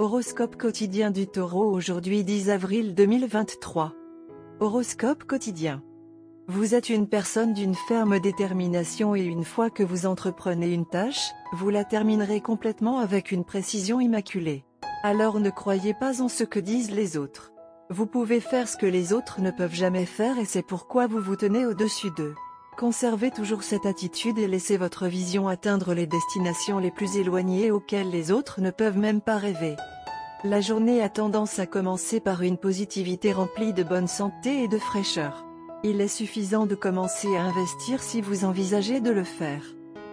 Horoscope quotidien du Taureau aujourd'hui 10 avril 2023. Horoscope quotidien. Vous êtes une personne d'une ferme détermination et une fois que vous entreprenez une tâche, vous la terminerez complètement avec une précision immaculée. Alors ne croyez pas en ce que disent les autres. Vous pouvez faire ce que les autres ne peuvent jamais faire et c'est pourquoi vous vous tenez au-dessus d'eux. Conservez toujours cette attitude et laissez votre vision atteindre les destinations les plus éloignées auxquelles les autres ne peuvent même pas rêver. La journée a tendance à commencer par une positivité remplie de bonne santé et de fraîcheur. Il est suffisant de commencer à investir si vous envisagez de le faire.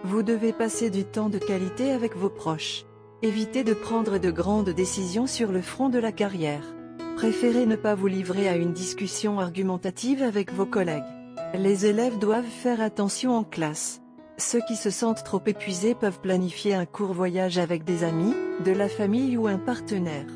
Vous devez passer du temps de qualité avec vos proches. Évitez de prendre de grandes décisions sur le front de la carrière. Préférez ne pas vous livrer à une discussion argumentative avec vos collègues. Les élèves doivent faire attention en classe. Ceux qui se sentent trop épuisés peuvent planifier un court voyage avec des amis, de la famille ou un partenaire.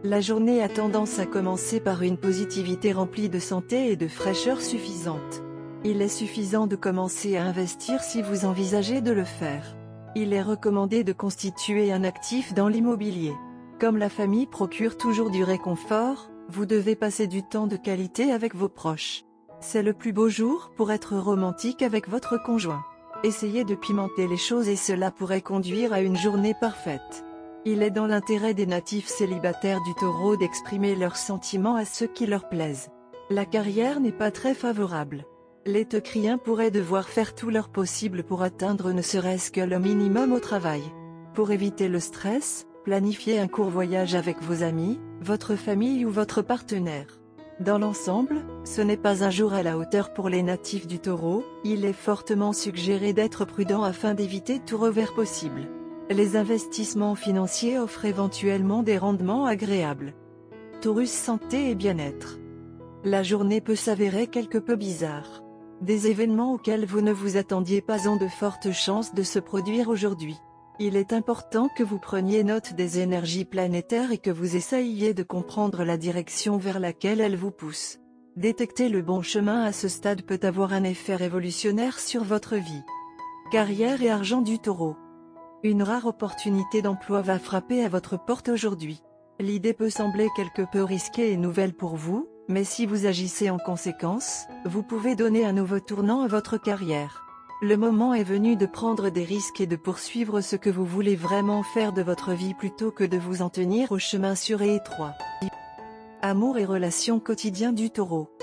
La journée a tendance à commencer par une positivité remplie de santé et de fraîcheur suffisante. Il est suffisant de commencer à investir si vous envisagez de le faire. Il est recommandé de constituer un actif dans l'immobilier. Comme la famille procure toujours du réconfort, vous devez passer du temps de qualité avec vos proches. C'est le plus beau jour pour être romantique avec votre conjoint. Essayez de pimenter les choses et cela pourrait conduire à une journée parfaite. Il est dans l'intérêt des natifs célibataires du Taureau d'exprimer leurs sentiments à ceux qui leur plaisent. La carrière n'est pas très favorable. Les teucriens pourraient devoir faire tout leur possible pour atteindre ne serait-ce que le minimum au travail. Pour éviter le stress, planifiez un court voyage avec vos amis, votre famille ou votre partenaire. Dans l'ensemble, ce n'est pas un jour à la hauteur pour les natifs du Taureau, il est fortement suggéré d'être prudent afin d'éviter tout revers possible. Les investissements financiers offrent éventuellement des rendements agréables. Taurus santé et bien-être. La journée peut s'avérer quelque peu bizarre. Des événements auxquels vous ne vous attendiez pas ont de fortes chances de se produire aujourd'hui. Il est important que vous preniez note des énergies planétaires et que vous essayiez de comprendre la direction vers laquelle elles vous poussent. Détecter le bon chemin à ce stade peut avoir un effet révolutionnaire sur votre vie. Carrière et argent du Taureau. Une rare opportunité d'emploi va frapper à votre porte aujourd'hui. L'idée peut sembler quelque peu risquée et nouvelle pour vous, mais si vous agissez en conséquence, vous pouvez donner un nouveau tournant à votre carrière. Le moment est venu de prendre des risques et de poursuivre ce que vous voulez vraiment faire de votre vie plutôt que de vous en tenir au chemin sûr et étroit. Amour et relations quotidiens du Taureau.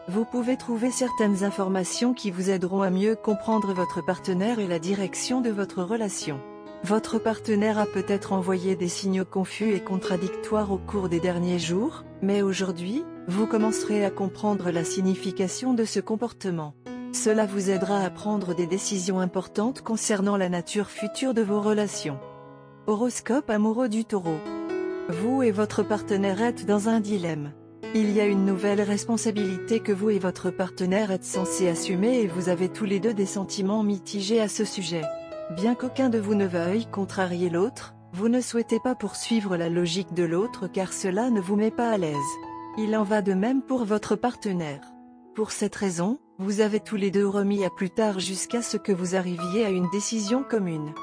Vous pouvez trouver certaines informations qui vous aideront à mieux comprendre votre partenaire et la direction de votre relation. Votre partenaire a peut-être envoyé des signaux confus et contradictoires au cours des derniers jours, mais aujourd'hui, vous commencerez à comprendre la signification de ce comportement. Cela vous aidera à prendre des décisions importantes concernant la nature future de vos relations. Horoscope amoureux du Taureau. Vous et votre partenaire êtes dans un dilemme. Il y a une nouvelle responsabilité que vous et votre partenaire êtes censés assumer et vous avez tous les deux des sentiments mitigés à ce sujet. Bien qu'aucun de vous ne veuille contrarier l'autre, vous ne souhaitez pas poursuivre la logique de l'autre car cela ne vous met pas à l'aise. Il en va de même pour votre partenaire. Pour cette raison, vous avez tous les deux remis à plus tard jusqu'à ce que vous arriviez à une décision commune.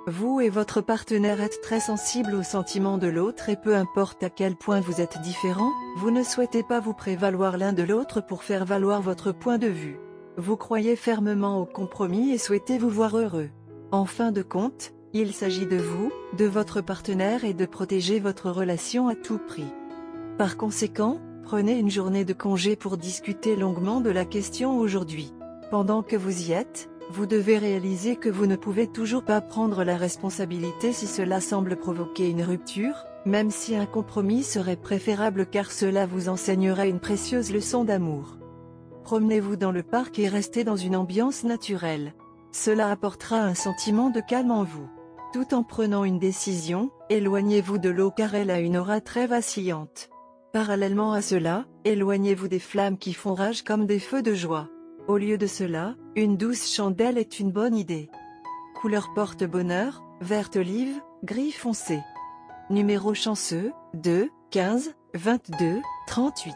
Vous et votre partenaire êtes très sensibles aux sentiments de l'autre et peu importe à quel point vous êtes différents, vous ne souhaitez pas vous prévaloir l'un de l'autre pour faire valoir votre point de vue. Vous croyez fermement au compromis et souhaitez vous voir heureux. En fin de compte, il s'agit de vous, de votre partenaire et de protéger votre relation à tout prix. Par conséquent, prenez une journée de congé pour discuter longuement de la question aujourd'hui. Pendant que vous y êtes, vous devez réaliser que vous ne pouvez toujours pas prendre la responsabilité si cela semble provoquer une rupture, même si un compromis serait préférable car cela vous enseignera une précieuse leçon d'amour. Promenez-vous dans le parc et restez dans une ambiance naturelle. Cela apportera un sentiment de calme en vous. Tout en prenant une décision, éloignez-vous de l'eau car elle a une aura très vacillante. Parallèlement à cela, éloignez-vous des flammes qui font rage comme des feux de joie. Au lieu de cela, une douce chandelle est une bonne idée. Couleur porte-bonheur, verte olive, gris foncé. Numéro chanceux, 2, 15, 22, 38.